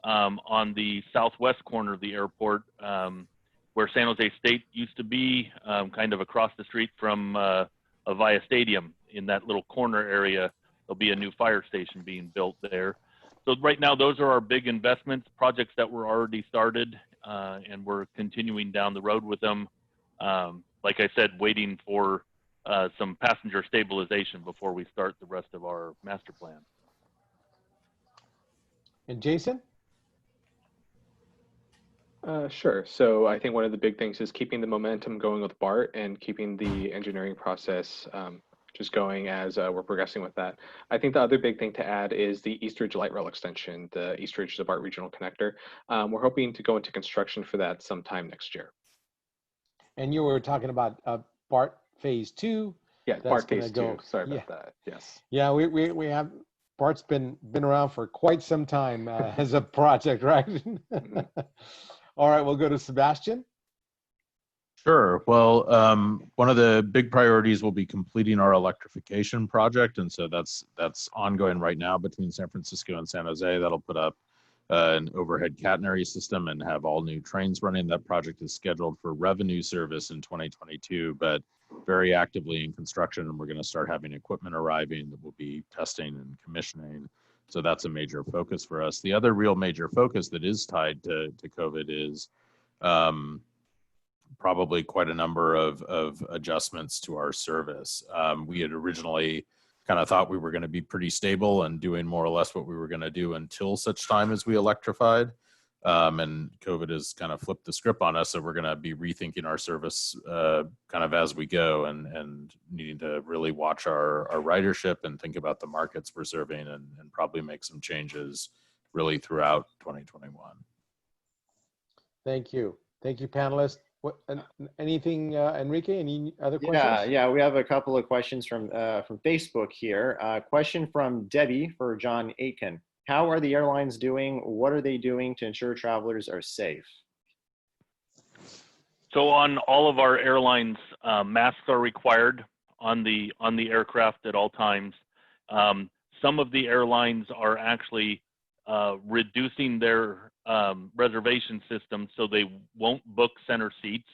on the southwest corner of the airport, where San Jose State used to be, kind of across the street from Avaya Stadium. In that little corner area, there'll be a new fire station being built there. So right now, those are our big investments, projects that were already started, and we're continuing down the road with them. Like I said, waiting for some passenger stabilization before we start the rest of our master plan. And Jason? Sure. So I think one of the big things is keeping the momentum going with BART and keeping the engineering process just going as we're progressing with that. I think the other big thing to add is the East Ridge Light Rail extension, the East Ridge to BART Regional Connector. We're hoping to go into construction for that sometime next year. And you were talking about BART Phase 2. Yeah, That's BART gonna Phase go- 2. Sorry yeah. about that. Yes. Yeah, we have, BART's been around for quite some time as a project, right? All right, we'll go to Sebastian. Sure. Well, one of the big priorities will be completing our electrification project, and so that's ongoing right now between San Francisco and San Jose. That'll put up an overhead catenary system and have all new trains running. That project is scheduled for revenue service in 2022, but very actively in construction, and we're going to start having equipment arriving that we'll be testing and commissioning. So that's a major focus for us. The other real major focus that is tied to COVID is probably quite a number of adjustments to our service. We had originally kind of thought we were going to be pretty stable and doing more or less what we were going to do until such time as we electrified. And COVID has kind of flipped the script on us. So we're going to be rethinking our service kind of as we go and needing to really watch our ridership and think about the markets we're serving and probably make some changes really throughout 2021. Thank you. Thank you, panelists. What, anything, Enrique, any other questions? Yeah, we have a couple of questions from Facebook here. Question from Debbie for John Aitken. How are the airlines doing? What are they doing to ensure travelers are safe? So on all of our airlines, masks are required on the aircraft at all times. Some of the airlines are actually reducing their reservation system so they won't book center seats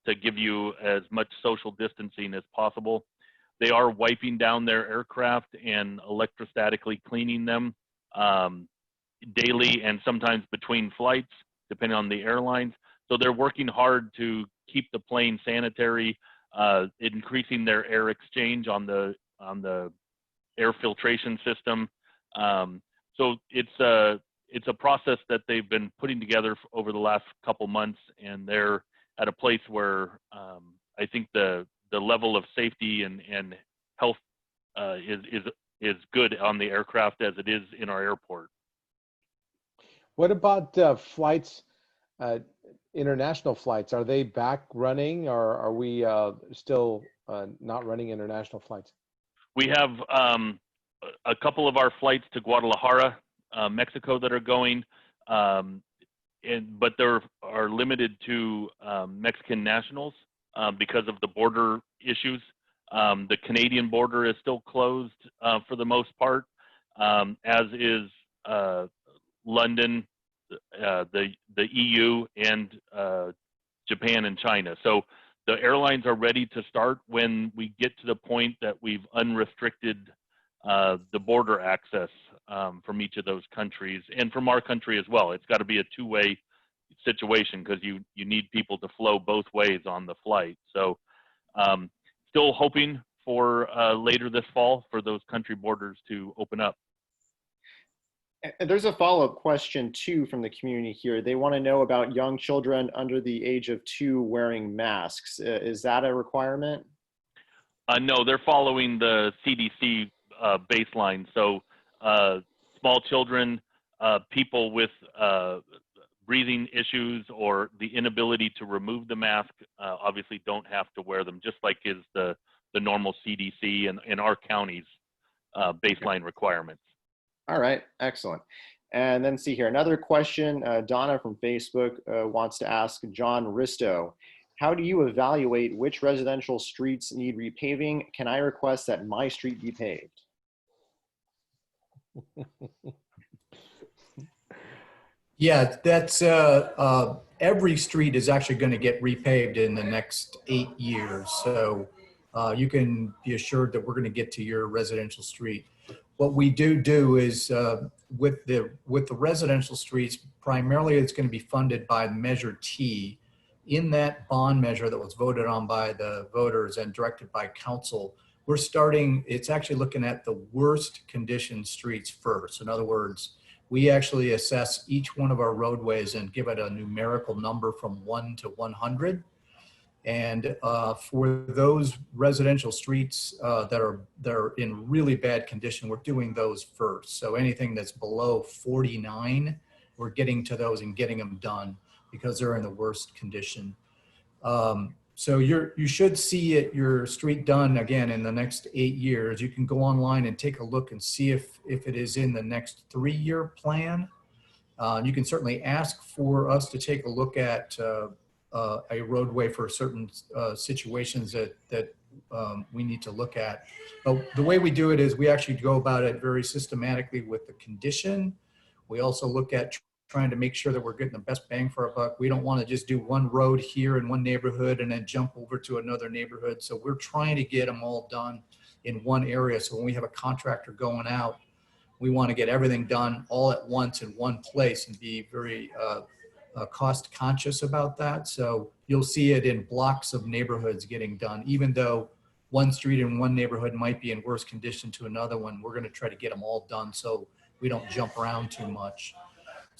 to give you as much social distancing as possible. They are wiping down their aircraft and electrostatically cleaning them daily and sometimes between flights, depending on the airlines. So they're working hard to keep the plane sanitary, increasing their air exchange on the air filtration system. So it's a process that they've been putting together over the last couple months, and they're at a place where I think the level of safety and health is good on the aircraft as it is in our airport. What about flights, international flights? Are they back running, or are we still not running international flights? We have a couple of our flights to Guadalajara, Mexico that are going, but they are limited to Mexican nationals because of the border issues. The Canadian border is still closed for the most part, as is London, the EU, and Japan and China. So the airlines are ready to start when we get to the point that we've unrestricted the border access from each of those countries and from our country as well. It's got to be a two-way situation because you need people to flow both ways on the flight. So still hoping for later this fall for those country borders to open up. And there's a follow-up question too from the community here. They want to know about young children under the age of 2 wearing masks. Is that a requirement? No, they're following the CDC baseline. So small children, people with breathing issues or the inability to remove the mask obviously don't have to wear them, just like is the normal CDC and in our county's baseline requirements. All right, excellent. And then see here, another question, Donna from Facebook wants to ask John Ristow, how do you evaluate which residential streets need repaving? Can I request that my street be paved? Yeah, that's every street is actually going to get repaved in the next 8 years. So you can be assured that we're going to get to your residential street. What we do is with the residential streets, primarily it's going to be funded by Measure T. In that bond measure that was voted on by the voters and directed by council, it's actually looking at the worst condition streets first. In other words, we actually assess each one of our roadways and give it a numerical number from 1 to 100. And for those residential streets that are in really bad condition, we're doing those first. So anything that's below 49, we're getting to those and getting them done because they're in the worst condition. So you should see your street done again in the next 8 years. You can go online and take a look and see if it is in the next 3-year plan. You can certainly ask for us to take a look at a roadway for certain situations that we need to look at. But the way we do it is we actually go about it very systematically with the condition. We also look at trying to make sure that we're getting the best bang for our buck. We don't want to just do one road here in one neighborhood and then jump over to another neighborhood. So we're trying to get them all done in one area. So when we have a contractor going out, we want to get everything done all at once in one place and be very cost conscious about that. So you'll see it in blocks of neighborhoods getting done, even though one street in one neighborhood might be in worse condition to another one. We're going to try to get them all done so we don't jump around too much.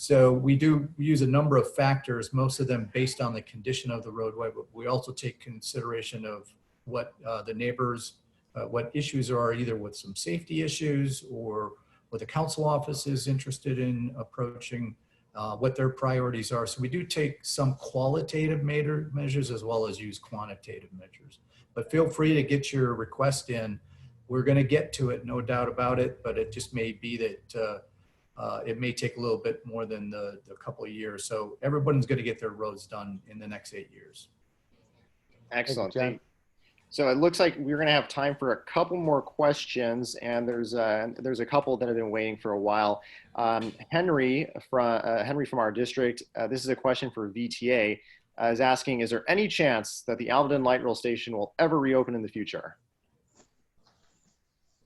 So we use a number of factors, most of them based on the condition of the roadway, but we also take consideration of what the neighbors, what issues are either with some safety issues or what the council office is interested in approaching, what their priorities are. So we do take some qualitative measures as well as use quantitative measures. But feel free to get your request in. We're going to get to it, no doubt about it, but it just may be that it may take a little bit more than the couple of years. So everyone's going to get their roads done in the next 8 years. Excellent. Thank you, Jen. So it looks like we're going to have time for a couple more questions, and there's a couple that have been waiting for a while. Henry from our district, this is a question for VTA, is asking, is there any chance that the Alvin Light Rail Station will ever reopen in the future?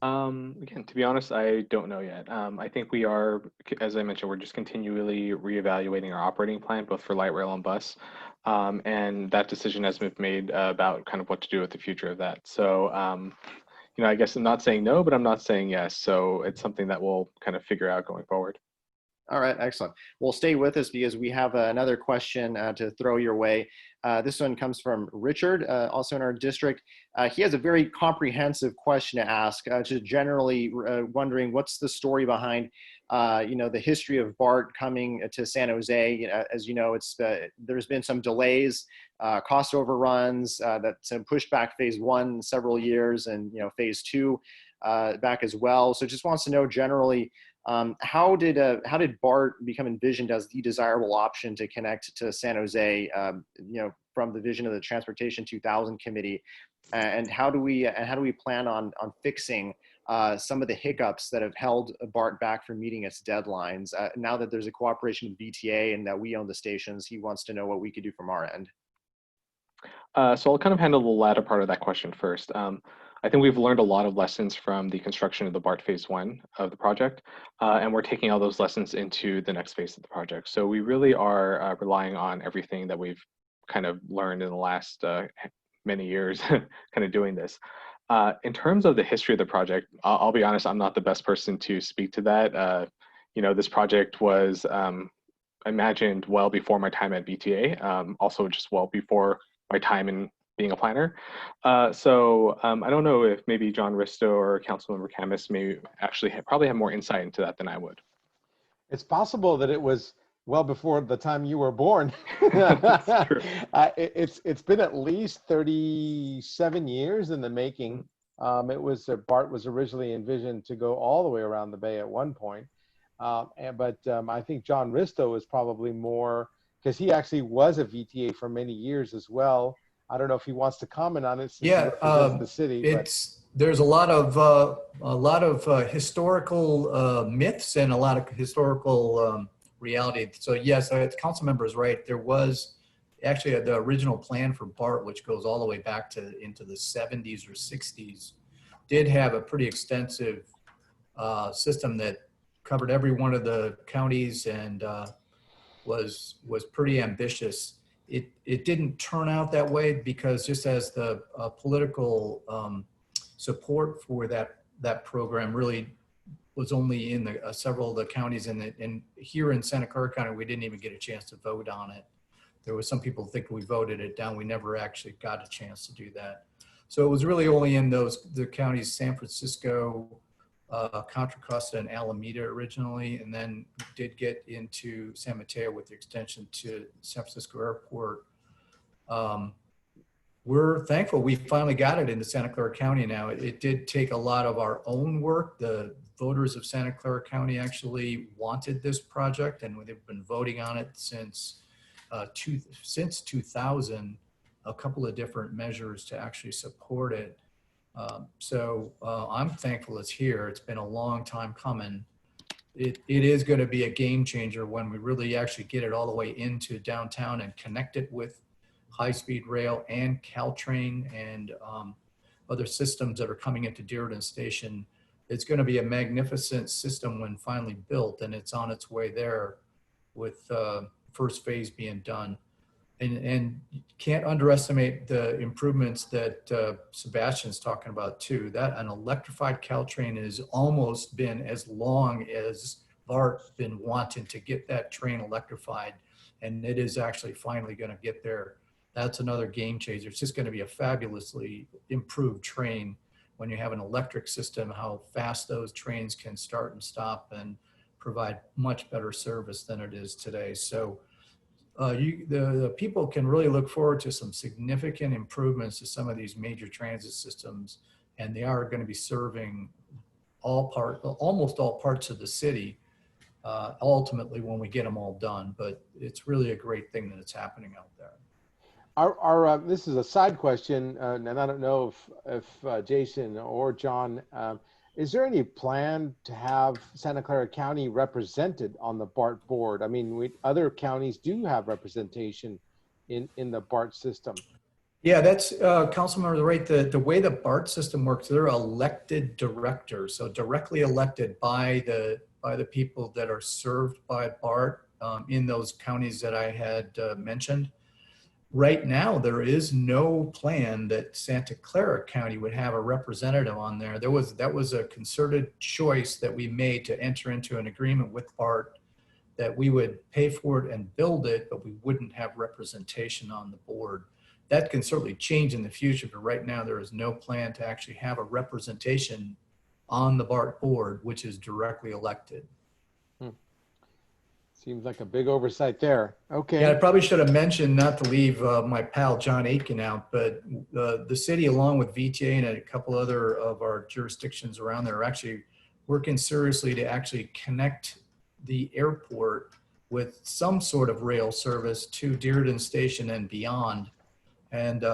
Again, to be honest, I don't know yet. I think we are, as I mentioned, we're just continually reevaluating our operating plan, both for light rail and bus. And that decision has been made about kind of what to do with the future of that. So, you know, I guess I'm not saying no, but I'm not saying yes. So it's something that we'll kind of figure out going forward. All right, excellent. Well, stay with us because we have another question to throw your way. This one comes from Richard, also in our district. He has a very comprehensive question to ask, just generally wondering what's the story behind, you know, the history of BART coming to San Jose. As you know, there's been some delays, cost overruns that's pushed back phase 1 several years, and you know, phase 2 back as well. So just wants to know generally, how did BART become envisioned as the desirable option to connect to San Jose, you know, from the vision of the Transportation 2000 Committee, and how do we plan on fixing some of the hiccups that have held BART back from meeting its deadlines? Now that there's a cooperation with VTA and that we own the stations, he wants to know what we could do from our end. So I'll kind of handle the latter part of that question first. I think we've learned a lot of lessons from the construction of the BART phase 1 of the project, and we're taking all those lessons into the next phase of the project. So we really are relying on everything that we've kind of learned in the last many years kind of doing this. In terms of the history of the project, I'll be honest, I'm not the best person to speak to that. You know, this project was imagined well before my time at VTA, also just well before my time in being a planner. So I don't know if maybe John Ristow or Councilmember Khamis may actually probably have more insight into that than I would. It's possible that it was well before the time you were born. That's true. It's been at least 37 years in the making. BART was originally envisioned to go all the way around the bay at one point. But I think John Ristow is probably more, because he actually was a VTA for many years as well. I don't know if he wants to comment on it since he represents the city. There's a lot of historical myths and a lot of historical reality. So yes, the council member is right. There was actually the original plan for BART, which goes all the way back into the 70s or 60s, did have a pretty extensive system that covered every one of the counties and was pretty ambitious. It didn't turn out that way because just as the political support for that program really was only in the several of the counties, and here in Santa Clara County, we didn't even get a chance to vote on it. There was some people think we voted it down. We never actually got a chance to do that. So it was really only in the counties, San Francisco, Contra Costa, and Alameda originally, and then did get into San Mateo with the extension to San Francisco Airport. We're thankful we finally got it into Santa Clara County now. It did take a lot of our own work. The voters of Santa Clara County actually wanted this project, and they've been voting on it since 2000, a couple of different measures to actually support it. So I'm thankful it's here. It's been a long time coming. It is going to be a game changer when we really actually get it all the way into downtown and connect it with high-speed rail and CalTrain and other systems that are coming into Dearden Station. It's going to be a magnificent system when finally built, and it's on its way there with first phase being done. And you can't underestimate the improvements that Sebastian's talking about too. That an electrified CalTrain has almost been as long as BART's been wanting to get that train electrified, and it is actually finally going to get there. That's another game changer. It's just going to be a fabulously improved train when you have an electric system, how fast those trains can start and stop and provide much better service than it is today. So the people can really look forward to some significant improvements to some of these major transit systems, and they are going to be serving almost all parts of the city ultimately when we get them all done. But it's really a great thing that it's happening out there. This is a side question, and I don't know if Jason or John, is there any plan to have Santa Clara County represented on the BART board? I mean, other counties do have representation in the BART system. Yeah, that's Councilmember, right. The way the BART system works, they're elected directors, so directly elected by the people that are served by BART in those counties that I had mentioned. Right now, there is no plan that Santa Clara County would have a representative on there. That was a concerted choice that we made to enter into an agreement with BART that we would pay for it and build it, but we wouldn't have representation on the board. That can certainly change in the future, but right now there is no plan to actually have a representation on the BART board, which is directly elected. Seems like a big oversight there. Okay. Yeah, I probably should have mentioned, not to leave my pal John Aitken out, but the city, along with VTA and a couple other of our jurisdictions around there, are actually working seriously to actually connect the airport with some sort of rail service to Dearden Station and beyond. And,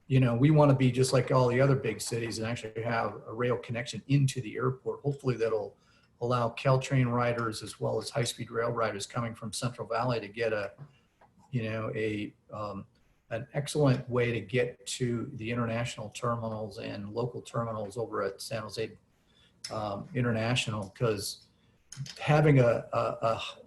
you know, we want to be just like all the other big cities and actually have a rail connection into the airport. Hopefully that'll allow CalTrain riders as well as high-speed rail riders coming from Central Valley to get an excellent way to get to the international terminals and local terminals over at San Jose International, because having a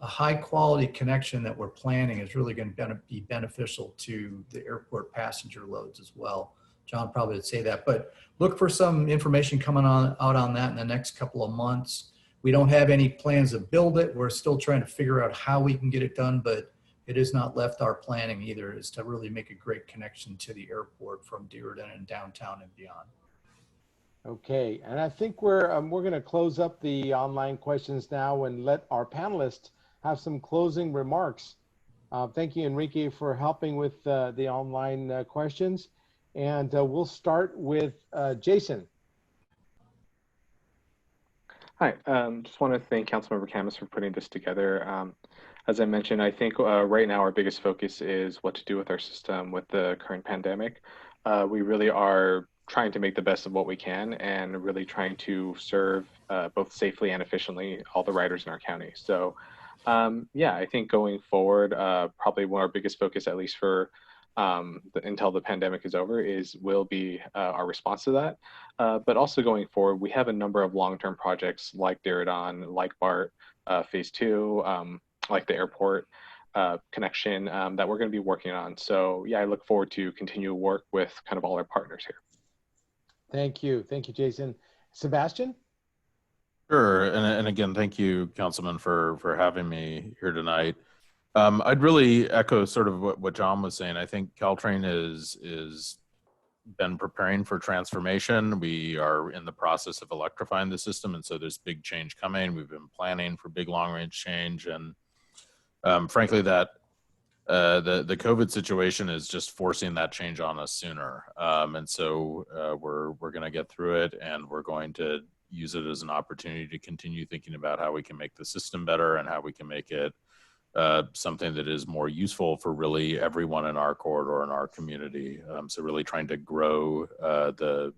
high-quality connection that we're planning is really going to be beneficial to the airport passenger loads as well. John probably would say that, but look for some information coming out on that in the next couple of months. We don't have any plans to build it. We're still trying to figure out how we can get it done, but it has not left our planning either, is to really make a great connection to the airport from Dearden and downtown and beyond. Okay, and I think we're going to close up the online questions now and let our panelists have some closing remarks. Thank you, Enrique, for helping with the online questions. And we'll start with Jason. Hi, just want to thank Councilmember Khamis for putting this together. As I mentioned, I think right now our biggest focus is what to do with our system with the current pandemic. We really are trying to make the best of what we can and really trying to serve both safely and efficiently all the riders in our county. So yeah, I think going forward, probably one of our biggest focus, at least for until the pandemic is over, will be our response to that. But also going forward, we have a number of long-term projects like Dearden, like BART, Phase 2, like the airport connection that we're going to be working on. So yeah, I look forward to continue to work with kind of all our partners here. Thank you. Thank you, Jason. Sebastian? Sure, and again, thank you, Councilman, for having me here tonight. I'd really echo sort of what John was saying. I think CalTrain is been preparing for transformation. We are in the process of electrifying the system, and so there's big change coming. We've been planning for big long range change, and frankly, that the COVID situation is just forcing that change on us sooner. And so we're going to get through it, and we're going to use it as an opportunity to continue thinking about how we can make the system better and how we can make it something that is more useful for really everyone in our corridor and our community. So really trying to grow the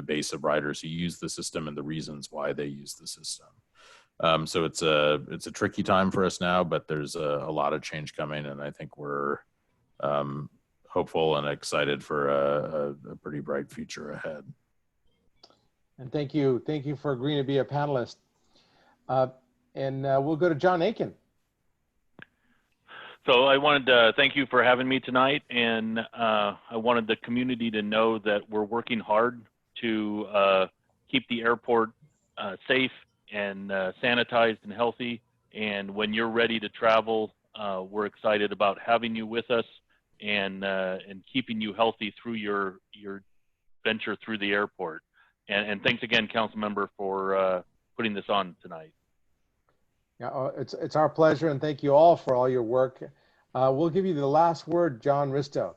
base of riders who use the system and the reasons why they use the system. So it's a tricky time for us now, but there's a lot of change coming, and I think we're hopeful and excited for a pretty bright future ahead. And thank you for agreeing to be a panelist. And we'll go to John Aitken. So I wanted to thank you for having me tonight, and I wanted the community to know that we're working hard to keep the airport safe and sanitized and healthy. And when you're ready to travel, we're excited about having you with us and keeping you healthy through your venture through the airport. And thanks again, Councilmember, for putting this on tonight. Yeah, it's our pleasure, and thank you all for all your work. We'll give you the last word, John Ristow.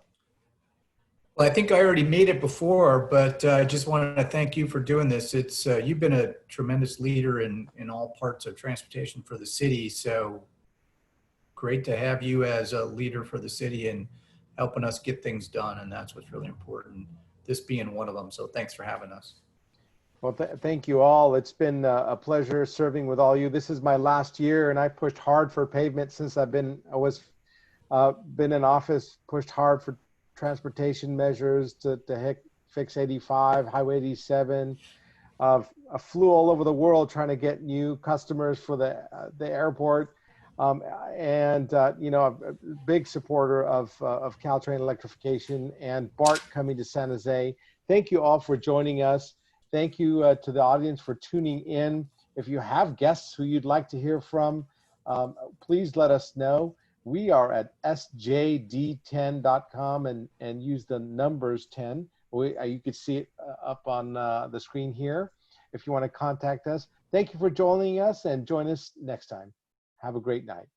Well, I think I already made it before, but I just wanted to thank you for doing this. It's you've been a tremendous leader in all parts of transportation for the city. So great to have you as a leader for the city and helping us get things done. And that's what's really important, this being one of them. So thanks for having us. Well, thank you all. It's been a pleasure serving with all you. This is my last year, and I pushed hard for pavement since I've been in office, pushed hard for transportation measures to fix 85, Highway 87. I flew all over the world trying to get new customers for the airport. You know, a big supporter of CalTrain electrification and BART coming to San Jose. Thank you all for joining us. Thank you to the audience for tuning in. If you have guests who you'd like to hear from, please let us know. We are at sjd10.com and use the numbers 10. You can see it up on the screen here if you want to contact us. Thank you for joining us, and join us next time. Have a great night.